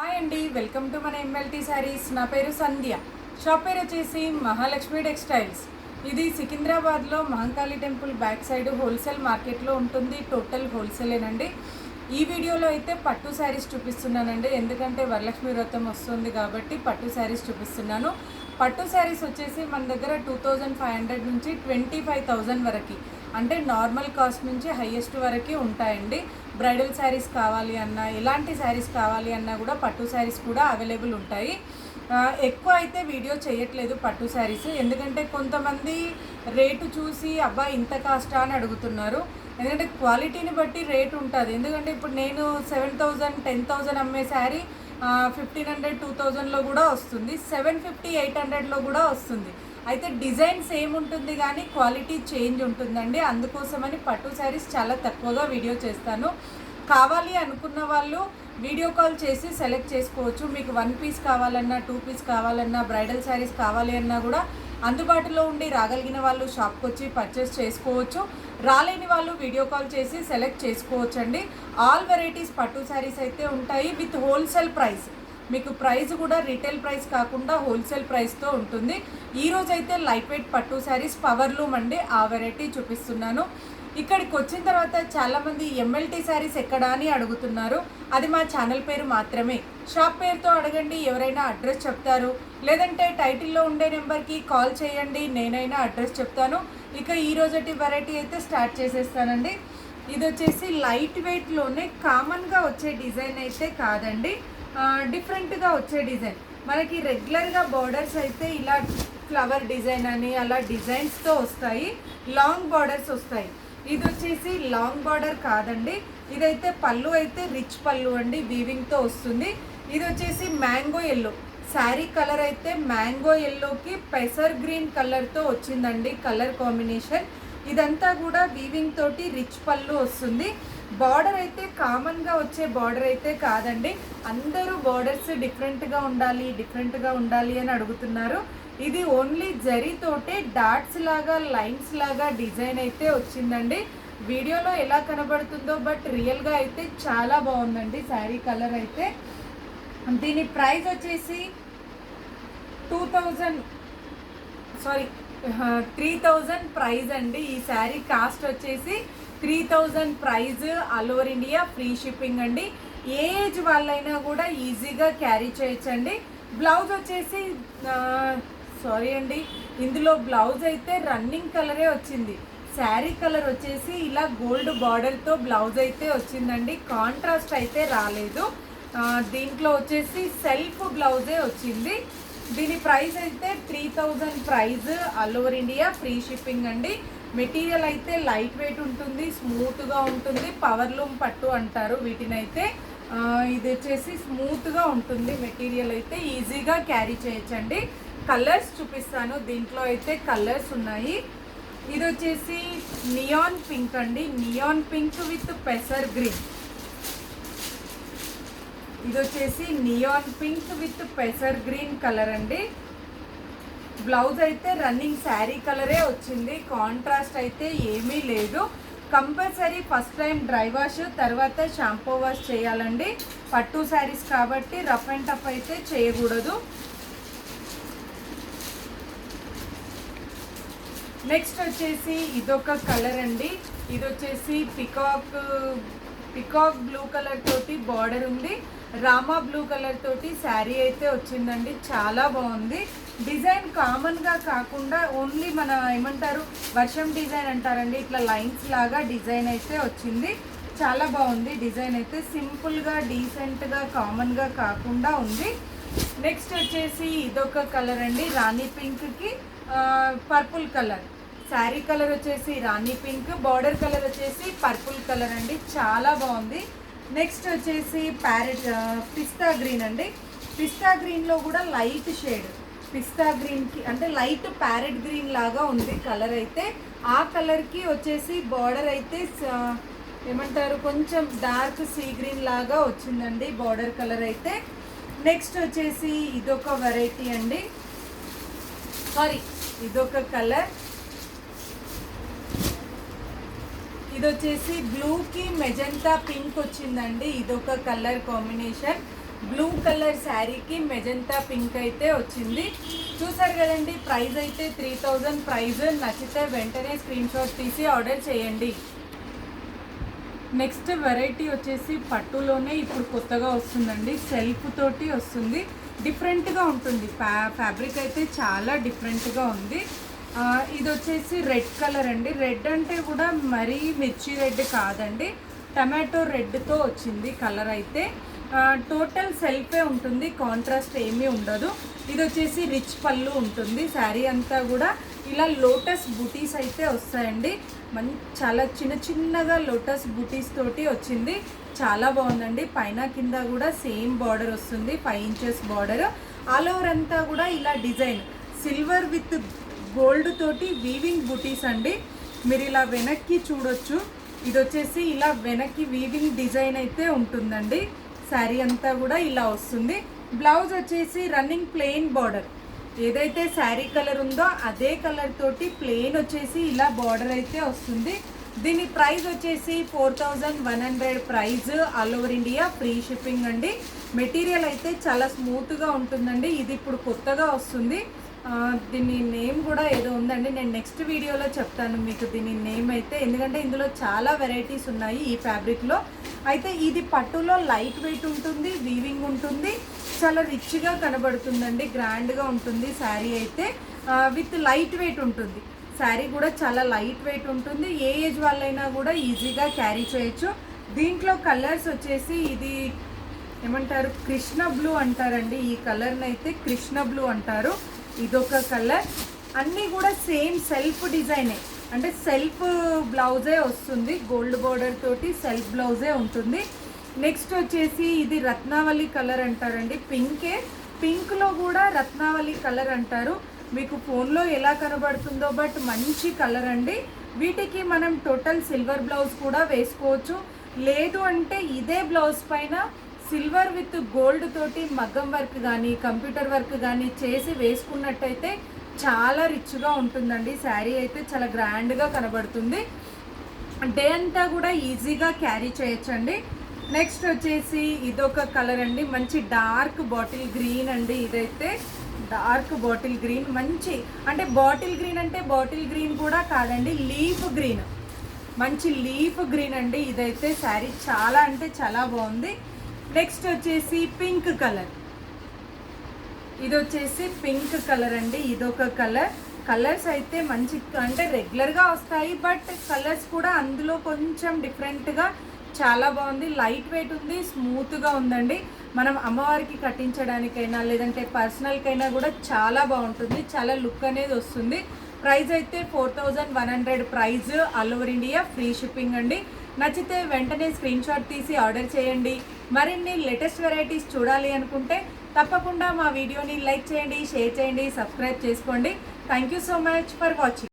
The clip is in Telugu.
హాయ్ అండి, వెల్కమ్ టు మన ఎంఎల్టీ శారీస్. నా పేరు సంధ్య. షాప్ పేరు వచ్చేసి మహాలక్ష్మి టెక్స్టైల్స్. ఇది సికింద్రాబాద్లో Mahankali temple back side wholesale మార్కెట్లో ఉంటుంది. టోటల్ హోల్సేలేనండి. ఈ వీడియోలో అయితే పట్టు శారీస్ చూపిస్తున్నానండి, ఎందుకంటే వరలక్ష్మి వ్రతం వస్తుంది కాబట్టి పట్టు శారీస్ చూపిస్తున్నాను. పట్టు శారీస్ వచ్చేసి మన దగ్గర 2500 నుంచి 25,000 వరకు, అంటే నార్మల్ కాస్ట్ నుంచి హైయెస్ట్ వరకు ఉంటాయండి. బ్రైడల్ శారీస్ కావాలి అన్నా, ఎలాంటి శారీస్ కావాలి అన్నా కూడా పట్టు శారీస్ కూడా అవైలబుల్ ఉంటాయి. ఎక్కువ అయితే వీడియో చేయట్లేదు పట్టు శారీస్, ఎందుకంటే కొంతమంది రేటు చూసి అబ్బా ఇంత కాస్టా అని అడుగుతున్నారు. ఎందుకంటే క్వాలిటీని బట్టి రేట్ ఉంటుంది. ఎందుకంటే ఇప్పుడు నేను 7,000 10,000 అమ్మే శారీ 1,500 2,000లో కూడా వస్తుంది, 750 800లో కూడా వస్తుంది. అయితే డిజైన్ సేమ్ ఉంటుంది కానీ క్వాలిటీ చేంజ్ ఉంటుందండి. అందుకోసమని పట్టు శారీస్ చాలా తక్కువగా వీడియో చేస్తాను. కావాలి అనుకున్న వాళ్ళు వీడియో కాల్ చేసి సెలెక్ట్ చేసుకోవచ్చు. మీకు 1 పీస్ కావాలన్నా 2 పీస్ కావాలన్నా, బ్రైడల్ శారీస్ కావాలి అన్నా కూడా అందుబాటులో ఉండి రాగలిగిన వాళ్ళు షాప్కి వచ్చి పర్చేస్ చేసుకోవచ్చు. రాలేని వాళ్ళు వీడియో కాల్ చేసి సెలెక్ట్ చేసుకోవచ్చు అండి. ఆల్ వెరైటీస్ పట్టు శారీస్ అయితే ఉంటాయి విత్ హోల్సేల్ ప్రైస్. మీకు ప్రైస్ కూడా రీటైల్ ప్రైస్ కాకుండా హోల్సేల్ ప్రైస్తో ఉంటుంది. ఈరోజైతే లైట్ వెయిట్ పట్టు శారీస్ పవర్ లూమ్ అండి, ఆ వెరైటీ చూపిస్తున్నాను. ఇక్కడికి వచ్చిన తర్వాత చాలామంది ఎంఎల్టీ శారీస్ ఎక్కడా అని అడుగుతున్నారు. అది మా ఛానల్ పేరు మాత్రమే. షాప్ పేరుతో అడగండి, ఎవరైనా అడ్రస్ చెప్తారు. లేదంటే టైటిల్లో ఉండే నెంబర్కి కాల్ చేయండి, నేనైనా అడ్రస్ చెప్తాను. ఇక ఈరోజటి వెరైటీ అయితే స్టార్ట్ చేసేస్తానండి. ఇది వచ్చేసి లైట్ వెయిట్లోనే కామన్గా వచ్చే డిజైన్ అయితే కాదండి, డిఫరెంట్గా వచ్చే డిజైన్. మనకి రెగ్యులర్గా బార్డర్స్ అయితే ఇలా ఫ్లవర్ డిజైన్ అని అలా డిజైన్స్తో వస్తాయి, లాంగ్ బార్డర్స్ వస్తాయి. ఇది వచ్చేసి లాంగ్ బార్డర్ కాదండి, ఇదైతే పళ్ళు అయితే రిచ్ పళ్ళు అండి, వీవింగ్తో వస్తుంది. ఇది వచ్చేసి మ్యాంగో ఎల్లో శారీ కలర్ అయితే మ్యాంగో ఎల్లోకి పెసర్ గ్రీన్ కలర్తో వచ్చిందండి కలర్ కాంబినేషన్. ఇదంతా కూడా వీవింగ్ తోటి రిచ్ పళ్ళు వస్తుంది. బార్డర్ అయితే కామన్గా వచ్చే బార్డర్ అయితే కాదండి. అందరూ బార్డర్స్ డిఫరెంట్గా ఉండాలి అని అడుగుతున్నారు. ఇది ఓన్లీ జరీతోటే డాట్స్ లాగా లైన్స్ లాగా డిజైన్ అయితే వచ్చిందండి. వీడియోలో ఎలా కనబడుతుందో బట్ రియల్గా అయితే చాలా బాగుందండి శారీ కలర్ అయితే. దీని ప్రైస్ వచ్చేసి 3,000 ప్రైజ్ అండి. ఈ శారీ కాస్ట్ వచ్చేసి 3,000 price. All over India free shipping అండి. ఏ ఏజ్ వాళ్ళైనా కూడా ఈజీగా క్యారీ చేయొచ్చండి. బ్లౌజ్ వచ్చేసి ఇందులో బ్లౌజ్ అయితే రన్నింగ్ కలరే వచ్చింది. శారీ కలర్ వచ్చేసి ఇలా గోల్డ్ బార్డర్తో బ్లౌజ్ అయితే వచ్చిందండి, కాంట్రాస్ట్ అయితే రాలేదు. దీంట్లో వచ్చేసి సెల్ఫ్ బ్లౌజే వచ్చింది. దీని ప్రైస్ అయితే 3,000 price. All over India free shipping అండి. మెటీరియల్ అయితే లైట్ వెయిట్ ఉంటుంది, స్మూత్గా ఉంటుంది. పవర్ లూమ్ పట్టు అంటారు వీటినైతే. ఇది వచ్చేసి స్మూత్గా ఉంటుంది మెటీరియల్ అయితే, ఈజీగా క్యారీ చేయొచ్చండి. కలర్స్ చూపిస్తాను, దీంట్లో అయితే కలర్స్ ఉన్నాయి. ఇది వచ్చేసి నియాన్ పింక్ అండి, నియాన్ పింక్ విత్ పెసర్ గ్రీన్. ఇది వచ్చేసి నియాన్ పింక్ విత్ పెసర్ గ్రీన్ కలర్ అండి. బ్లౌజ్ అయితే రన్నింగ్ శారీ కలరే వచ్చింది, కాంట్రాస్ట్ అయితే ఏమీ లేదు. Compulsory first time dry wash, తర్వాత షాంపూ వాష్ చేయాలండి. పట్టు శారీస్ కాబట్టి రఫ్ అండ్ టఫ్ అయితే చేయకూడదు. నెక్స్ట్ వచ్చేసి ఇదొక కలర్ అండి. ఇది వచ్చేసి పికాక్ బ్లూ కలర్ తోటి బార్డర్ ఉంది, రామా బ్లూ కలర్ తోటి శారీ అయితే వచ్చిందండి. చాలా బాగుంది డిజైన్. కామన్గా కాకుండా ఓన్లీ మన ఏమంటారు వర్షం డిజైన్ అంటారండి, ఇట్లా లైన్స్ లాగా డిజైన్ అయితే వచ్చింది. చాలా బాగుంది డిజైన్ అయితే, సింపుల్గా డీసెంట్గా కామన్గా కాకుండా ఉంది. నెక్స్ట్ వచ్చేసి ఇదొక కలర్ అండి, రాణి పింక్కి పర్పుల్ కలర్. శారీ కలర్ వచ్చేసి రాణి పింక్, బార్డర్ కలర్ వచ్చేసి పర్పుల్ కలర్ అండి, చాలా బాగుంది. నెక్స్ట్ వచ్చేసి పిస్తా గ్రీన్ అండి. పిస్తా గ్రీన్లో కూడా లైట్ షేడ్, పిస్తా గ్రీన్కి అంటే లైట్ ప్యారెట్ గ్రీన్ లాగా ఉంది కలర్ అయితే. ఆ కలర్కి వచ్చేసి బార్డర్ అయితే ఏమంటారు కొంచెం డార్క్ సీ గ్రీన్ లాగా వచ్చిందండి బార్డర్ కలర్ అయితే. నెక్స్ట్ వచ్చేసి ఇదొక వెరైటీ అండి, ఇదొక కలర్. ఇది వచ్చేసి బ్లూకి మెజంతా పింక్ వచ్చిందండి, ఇదొక కలర్ కాంబినేషన్. బ్లూ కలర్ శారీకి మెజంతా పింక్ అయితే వచ్చింది. చూసారు కదండి, ప్రైస్ అయితే 3000 ప్రైస్. నచ్చితే వెంటనే స్క్రీన్ షాట్ తీసి ఆర్డర్ చేయండి. నెక్స్ట్ వెరైటీ వచ్చేసి పట్టులోనే ఇప్పుడు కొత్తగా వస్తుందండి. సెల్ఫ్ తోటి వస్తుంది, డిఫరెంట్గా ఉంటుంది. ఫ్యాబ్రిక్ అయితే చాలా డిఫరెంట్గా ఉంది. ఇది వచ్చేసి రెడ్ కలర్ అండి. రెడ్ అంటే కూడా మరీ మిర్చి రెడ్ కాదండి, టమాటో రెడ్తో వచ్చింది కలర్ అయితే. టోటల్ సెల్ఫే ఉంటుంది, కాంట్రాస్ట్ ఏమీ ఉండదు. ఇది వచ్చేసి రిచ్ పళ్ళు ఉంటుంది. శారీ అంతా కూడా ఇలా లోటస్ బూటీస్ అయితే వస్తాయండి. చాలా చిన్న చిన్నగా లోటస్ బూటీస్ తోటి వచ్చింది. చాలా బాగుందండి. పైన కింద కూడా సేమ్ బార్డర్ వస్తుంది, 5 ఇంచెస్ బార్డర్. ఆల్ ఓవర్ అంతా కూడా ఇలా డిజైన్ సిల్వర్ విత్ గోల్డ్ తోటి వీవింగ్ బూటీస్ అండి. మీరు ఇలా వెనక్కి చూడొచ్చు. ఇది వచ్చేసి ఇలా వెనక్కి వీవింగ్ డిజైన్ అయితే ఉంటుందండి. శారీ అంతా కూడా ఇలా వస్తుంది. బ్లౌజ్ వచ్చేసి రన్నింగ్ ప్లెయిన్ బార్డర్, ఏదైతే శారీ కలర్ ఉందో అదే కలర్ తోటి ప్లెయిన్ వచ్చేసి ఇలా బార్డర్ అయితే వస్తుంది. దీని ప్రైస్ వచ్చేసి 4100 price. All over India free shipping అండి. మెటీరియల్ అయితే చాలా స్మూత్గా ఉంటుందండి. ఇది ఇప్పుడు కొత్తగా వస్తుంది. దీని నేమ్ కూడా ఏదో ఉందండి, నేను నెక్స్ట్ వీడియోలో చెప్తాను మీకు దీని నేమ్ అయితే. ఎందుకంటే ఇందులో చాలా వెరైటీస్ ఉన్నాయి ఈ ఫ్యాబ్రిక్లో. అయితే ఇది పట్టులో లైట్ వెయిట్ ఉంటుంది, వీవింగ్ ఉంటుంది, చాలా రిచ్గా కనబడుతుందండి, గ్రాండ్గా ఉంటుంది శారీ అయితే. విత్ లైట్ వెయిట్ ఉంటుంది. శారీ కూడా చాలా లైట్ వెయిట్ ఉంటుంది. ఏ ఏజ్ వాళ్ళైనా కూడా ఈజీగా క్యారీ చేయొచ్చు. దీంట్లో కలర్స్ వచ్చేసి ఇది ఏమంటారు, కృష్ణ బ్లూ అంటారండి. ఈ కలర్ని అయితే కృష్ణ బ్లూ అంటారు. ఇదొక కలర్. అన్నీ కూడా సేమ్ సెల్ఫ్ డిజైనే, అంటే సెల్ఫ్ బ్లౌజే వస్తుంది. గోల్డ్ బోర్డర్ తోటి సెల్ఫ్ బ్లౌజే ఉంటుంది. నెక్స్ట్ వచ్చేసి ఇది రత్నావళి కలర్ అంటారండి. పింక్లో కూడా రత్నావళి కలర్ అంటారు. మీకు ఫోన్లో ఎలా కనబడుతుందో బట్ మంచి కలర్ అండి. వీటికి మనం టోటల్ సిల్వర్ బ్లౌజ్ కూడా వేసుకోవచ్చు. లేదు అంటే ఇదే బ్లౌజ్ పైన సిల్వర్ విత్ గోల్డ్ తోటి మగ్గం వర్క్ కానీ కంప్యూటర్ వర్క్ కానీ చేసి వేసుకున్నట్టయితే చాలా రిచ్గా ఉంటుందండి. శారీ అయితే చాలా గ్రాండ్గా కనబడుతుంది. డే అంతా కూడా ఈజీగా క్యారీ చేయొచ్చండి. నెక్స్ట్ వచ్చేసి ఇదొక కలర్ అండి, మంచి డార్క్ బాటిల్ గ్రీన్ అండి. ఇదైతే డార్క్ బాటిల్ గ్రీన్, మంచి అంటే బాటిల్ గ్రీన్ అంటే బాటిల్ గ్రీన్ కూడా కాదండి, లీఫ్ గ్రీన్, మంచి లీఫ్ గ్రీన్ అండి. ఇదైతే శారీ చాలా అంటే చాలా బాగుంది. నెక్స్ట్ వచ్చేసి పింక్ కలర్. ఇది వచ్చేసి పింక్ కలర్ అండి. ఇదొక కలర్. కలర్స్ అయితే మంచి అంటే రెగ్యులర్గా వస్తాయి, బట్ కలర్స్ కూడా అందులో కొంచెం డిఫరెంట్గా చాలా బాగుంది. లైట్ వెయిట్ ఉంది, స్మూత్గా ఉందండి. మనం అమ్మవారికి కట్టించడానికైనా లేదంటే పర్సనల్కైనా కూడా చాలా బాగుంటుంది, చాలా లుక్ అనేది వస్తుంది. ప్రైస్ అయితే 4100 price. All over India free shipping అండి. నచ్చితే వెంటనే స్క్రీన్ షాట్ తీసి ఆర్డర్ చేయండి. మరిన్ని లేటెస్ట్ వెరైటీస్ చూడాలి అనుకుంటే తప్పకుండా మా వీడియోని లైక్ చేయండి, షేర్ చేయండి, సబ్స్క్రైబ్ చేసుకోండి. Thank you so much for watching.